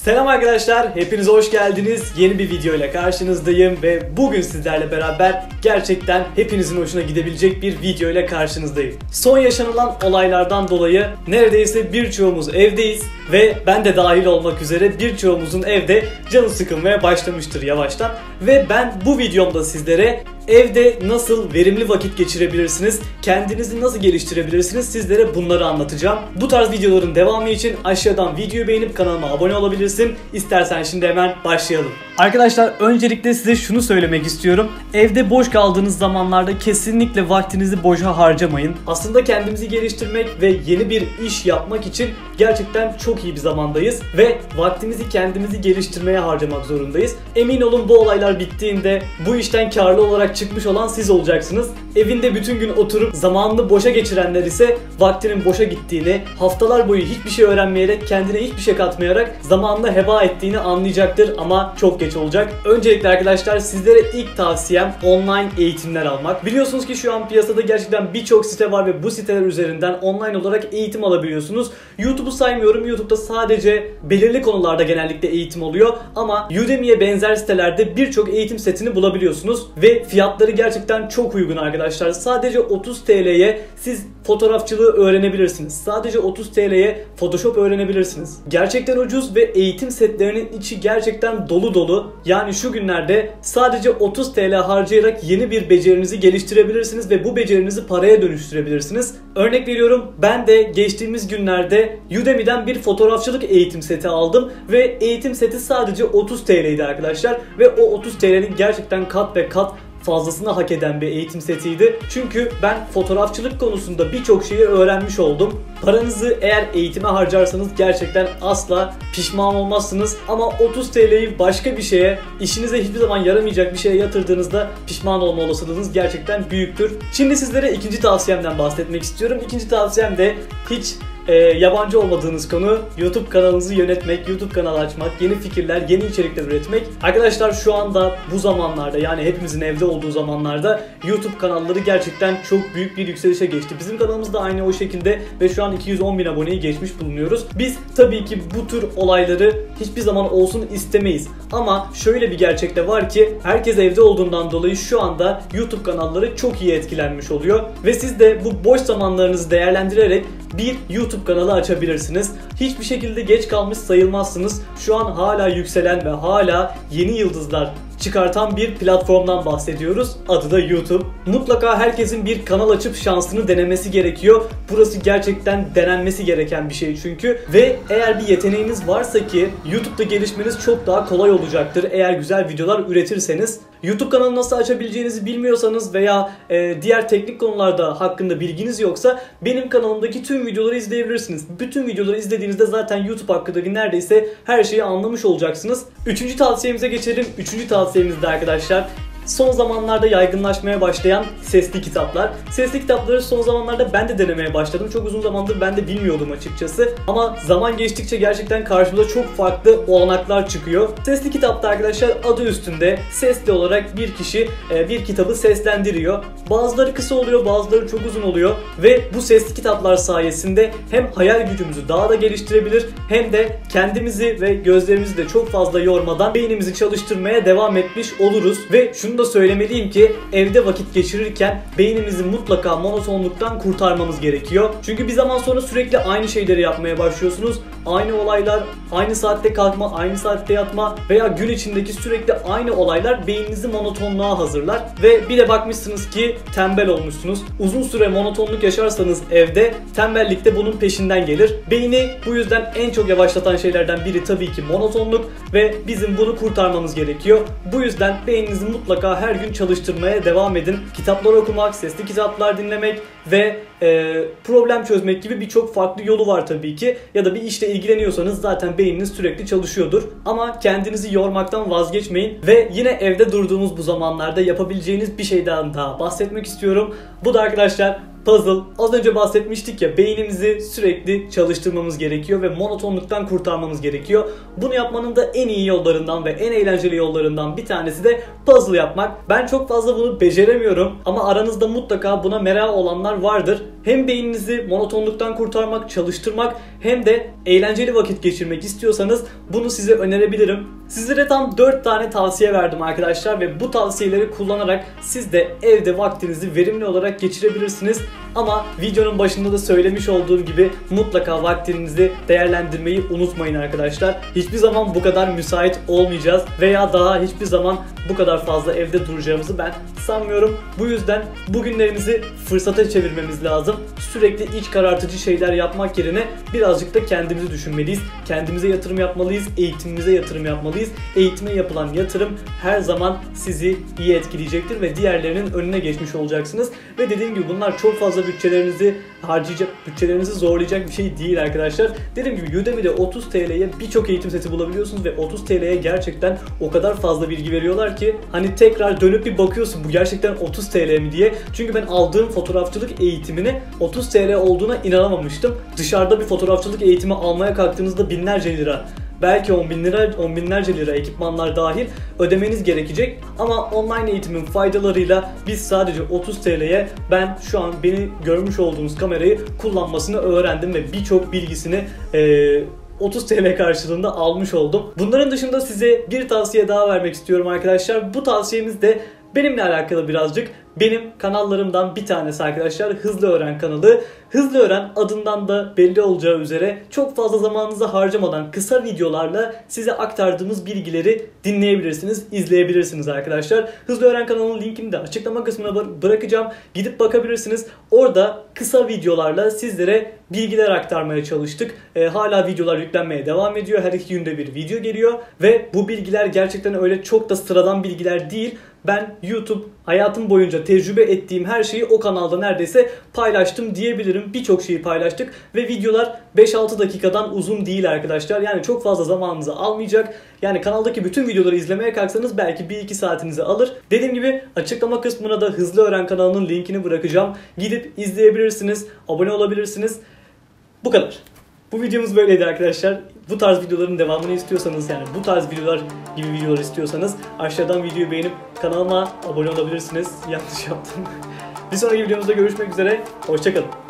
Selam arkadaşlar, hepiniz hoş geldiniz. Yeni bir video ile karşınızdayım ve bugün sizlerle beraber gerçekten hepinizin hoşuna gidebilecek bir video ile karşınızdayım. Son yaşanılan olaylardan dolayı neredeyse birçoğumuz evdeyiz ve ben de dahil olmak üzere birçoğumuzun evde canı sıkılmaya başlamıştır yavaştan. Ve ben bu videomda sizlere evde nasıl verimli vakit geçirebilirsiniz, kendinizi nasıl geliştirebilirsiniz sizlere bunları anlatacağım. Bu tarz videoların devamı için aşağıdan videoyu beğenip kanalıma abone olabilirsin. İstersen şimdi hemen başlayalım. Arkadaşlar öncelikle size şunu söylemek istiyorum. Evde boş kaldığınız zamanlarda kesinlikle vaktinizi boşa harcamayın. Aslında kendimizi geliştirmek ve yeni bir iş yapmak için gerçekten çok iyi bir zamandayız. Ve vaktimizi kendimizi geliştirmeye harcamak zorundayız. Emin olun bu olaylar bittiğinde bu işten karlı olarak çıkmış olan siz olacaksınız. Evinde bütün gün oturup zamanını boşa geçirenler ise vaktinin boşa gittiğini, haftalar boyu hiçbir şey öğrenmeyerek, kendine hiçbir şey katmayarak zamanını heba ettiğini anlayacaktır ama çok geç olacak. Öncelikle arkadaşlar sizlere ilk tavsiyem online eğitimler almak. Biliyorsunuz ki şu an piyasada gerçekten birçok site var ve bu siteler üzerinden online olarak eğitim alabiliyorsunuz. YouTube'u saymıyorum. YouTube'da sadece belirli konularda genellikle eğitim oluyor ama Udemy'ye benzer sitelerde birçok eğitim setini bulabiliyorsunuz ve fiyatları gerçekten çok uygun arkadaşlar. Sadece 30 TL'ye siz fotoğrafçılığı öğrenebilirsiniz. Sadece 30 TL'ye Photoshop öğrenebilirsiniz. Gerçekten ucuz ve eğitim setlerinin içi gerçekten dolu dolu. Yani şu günlerde sadece 30 TL harcayarak yeni bir becerinizi geliştirebilirsiniz ve bu becerinizi paraya dönüştürebilirsiniz. Örnek veriyorum, ben de geçtiğimiz günlerde Udemy'den bir fotoğrafçılık eğitim seti aldım ve eğitim seti sadece 30 TL'ydi arkadaşlar ve o 30 TL'nin gerçekten kat ve kat fazlasını hak eden bir eğitim setiydi. Çünkü ben fotoğrafçılık konusunda birçok şeyi öğrenmiş oldum. Paranızı eğer eğitime harcarsanız gerçekten asla pişman olmazsınız. Ama 30 TL'yi başka bir şeye, işinize hiçbir zaman yaramayacak bir şeye yatırdığınızda pişman olma olasılığınız gerçekten büyüktür. Şimdi sizlere ikinci tavsiyemden bahsetmek istiyorum. İkinci tavsiyem de hiç yabancı olmadığınız konu YouTube kanalınızı yönetmek, YouTube kanalı açmak, yeni fikirler, yeni içerikler üretmek. Arkadaşlar şu anda bu zamanlarda, yani hepimizin evde olduğu zamanlarda YouTube kanalları gerçekten çok büyük bir yükselişe geçti. Bizim kanalımız da aynı o şekilde ve şu an 210.000 aboneyi geçmiş bulunuyoruz. Biz tabii ki bu tür olayları hiçbir zaman olsun istemeyiz. Ama şöyle bir gerçek de var ki herkes evde olduğundan dolayı şu anda YouTube kanalları çok iyi etkilenmiş oluyor. Ve siz de bu boş zamanlarınızı değerlendirerek bir YouTube kanalı açabilirsiniz. Hiçbir şekilde geç kalmış sayılmazsınız. Şu an hala yükselen ve hala yeni yıldızlar çıkartan bir platformdan bahsediyoruz. Adı da YouTube. Mutlaka herkesin bir kanal açıp şansını denemesi gerekiyor. Burası gerçekten denenmesi gereken bir şey çünkü. Ve eğer bir yeteneğiniz varsa ki YouTube'da gelişmeniz çok daha kolay olacaktır. Eğer güzel videolar üretirseniz. YouTube kanalı nasıl açabileceğinizi bilmiyorsanız veya diğer teknik konularda hakkında bilginiz yoksa benim kanalımdaki tüm videoları izleyebilirsiniz. Bütün videoları izlediğinizde zaten YouTube hakkındaki neredeyse her şeyi anlamış olacaksınız. Üçüncü tavsiyemize geçelim. Üçüncü tavsiyemiz de arkadaşlar, son zamanlarda yaygınlaşmaya başlayan sesli kitaplar. Sesli kitapları son zamanlarda ben de denemeye başladım. Çok uzun zamandır ben de bilmiyordum açıkçası. Ama zaman geçtikçe gerçekten karşımıza çok farklı olanaklar çıkıyor. Sesli kitapta arkadaşlar adı üstünde sesli olarak bir kişi bir kitabı seslendiriyor. Bazıları kısa oluyor, bazıları çok uzun oluyor. Ve bu sesli kitaplar sayesinde hem hayal gücümüzü daha da geliştirebilir hem de kendimizi ve gözlerimizi de çok fazla yormadan beynimizi çalıştırmaya devam etmiş oluruz. Ve şunu da söylemeliyim ki evde vakit geçirirken beynimizi mutlaka monotonluktan kurtarmamız gerekiyor. Çünkü bir zaman sonra sürekli aynı şeyleri yapmaya başlıyorsunuz. Aynı olaylar, aynı saatte kalkma, aynı saatte yatma veya gün içindeki sürekli aynı olaylar beyninizi monotonluğa hazırlar. Ve bir de bakmışsınız ki tembel olmuşsunuz. Uzun süre monotonluk yaşarsanız evde tembellik de bunun peşinden gelir. Beyni bu yüzden en çok yavaşlatan şeylerden biri tabii ki monotonluk ve bizim bunu kurtarmamız gerekiyor. Bu yüzden beyninizi mutlaka her gün çalıştırmaya devam edin. Kitaplar okumak, sesli kitaplar dinlemek ve problem çözmek gibi birçok farklı yolu var tabii ki. Ya da bir işle ilgileniyorsanız zaten beyniniz sürekli çalışıyordur. Ama kendinizi yormaktan vazgeçmeyin. Ve yine evde durduğunuz bu zamanlarda yapabileceğiniz bir şeyden daha bahsetmek istiyorum. Bu da arkadaşlar puzzle. Az önce bahsetmiştik ya, beynimizi sürekli çalıştırmamız gerekiyor ve monotonluktan kurtarmamız gerekiyor. Bunu yapmanın da en iyi yollarından ve en eğlenceli yollarından bir tanesi de puzzle yapmak. Ben çok fazla bunu beceremiyorum ama aranızda mutlaka buna merak olanlar vardır. hem beyninizi monotonluktan kurtarmak, çalıştırmak hem de eğlenceli vakit geçirmek istiyorsanız bunu size önerebilirim. Sizlere tam 4 tane tavsiye verdim arkadaşlar ve bu tavsiyeleri kullanarak siz de evde vaktinizi verimli olarak geçirebilirsiniz. Ama videonun başında da söylemiş olduğum gibi mutlaka vaktinizi değerlendirmeyi unutmayın arkadaşlar. Hiçbir zaman bu kadar müsait olmayacağız veya daha hiçbir zaman bu kadar fazla evde duracağımızı ben sanmıyorum. Bu yüzden bugünlerimizi fırsata çevirmemiz lazım. Sürekli iç karartıcı şeyler yapmak yerine birazcık da kendimizi düşünmeliyiz. Kendimize yatırım yapmalıyız, eğitimimize yatırım yapmalıyız. Eğitime yapılan yatırım her zaman sizi iyi etkileyecektir ve diğerlerinin önüne geçmiş olacaksınız. Ve dediğim gibi bunlar çok fazla bütçelerinizi zorlayacak bir şey değil arkadaşlar. Dediğim gibi Udemy'de 30 TL'ye birçok eğitim seti bulabiliyorsunuz ve 30 TL'ye gerçekten o kadar fazla bilgi veriyorlar ki hani tekrar dönüp bir bakıyorsun bu gerçekten 30 TL mi diye. Çünkü ben aldığım fotoğrafçılık eğitimini 30 TL olduğuna inanamamıştım. Dışarıda bir fotoğrafçılık eğitimi almaya kalktığınızda binlerce lira, belki 10 binlerce lira ekipmanlar dahil ödemeniz gerekecek. Ama online eğitimin faydalarıyla biz sadece 30 TL'ye ben şu an beni görmüş olduğunuz kamerayı kullanmasını öğrendim ve birçok bilgisini 30 TL karşılığında almış oldum. Bunların dışında size bir tavsiye daha vermek istiyorum arkadaşlar. Bu tavsiyemiz de benimle alakalı birazcık. Benim kanallarımdan bir tanesi arkadaşlar Hızlı Öğren kanalı. Hızlı Öğren adından da belli olacağı üzere çok fazla zamanınızı harcamadan kısa videolarla size aktardığımız bilgileri dinleyebilirsiniz, izleyebilirsiniz arkadaşlar. Hızlı Öğren kanalının linkini de açıklama kısmına bırakacağım. Gidip bakabilirsiniz. Orada kısa videolarla sizlere bilgiler aktarmaya çalıştık. Hala videolar yüklenmeye devam ediyor. Her 2 günde bir video geliyor ve bu bilgiler gerçekten öyle çok da sıradan bilgiler değil. Ben YouTube hayatım boyunca tecrübe ettiğim her şeyi o kanalda neredeyse paylaştım diyebilirim. Birçok şeyi paylaştık ve videolar 5-6 dakikadan uzun değil arkadaşlar. Yani çok fazla zamanınızı almayacak. Yani kanaldaki bütün videoları izlemeye kalksanız belki 1-2 saatinizi alır. Dediğim gibi açıklama kısmına da Hızlı Öğren kanalının linkini bırakacağım. Gidip izleyebilirsiniz, abone olabilirsiniz. Bu kadar. Bu videomuz böyleydi arkadaşlar. Bu tarz videoların devamını istiyorsanız, yani bu tarz videolar gibi videolar istiyorsanız aşağıdan videoyu beğenip kanalıma abone olabilirsiniz. Yanlış yaptım. Bir sonraki videomuzda görüşmek üzere. Hoşça kalın.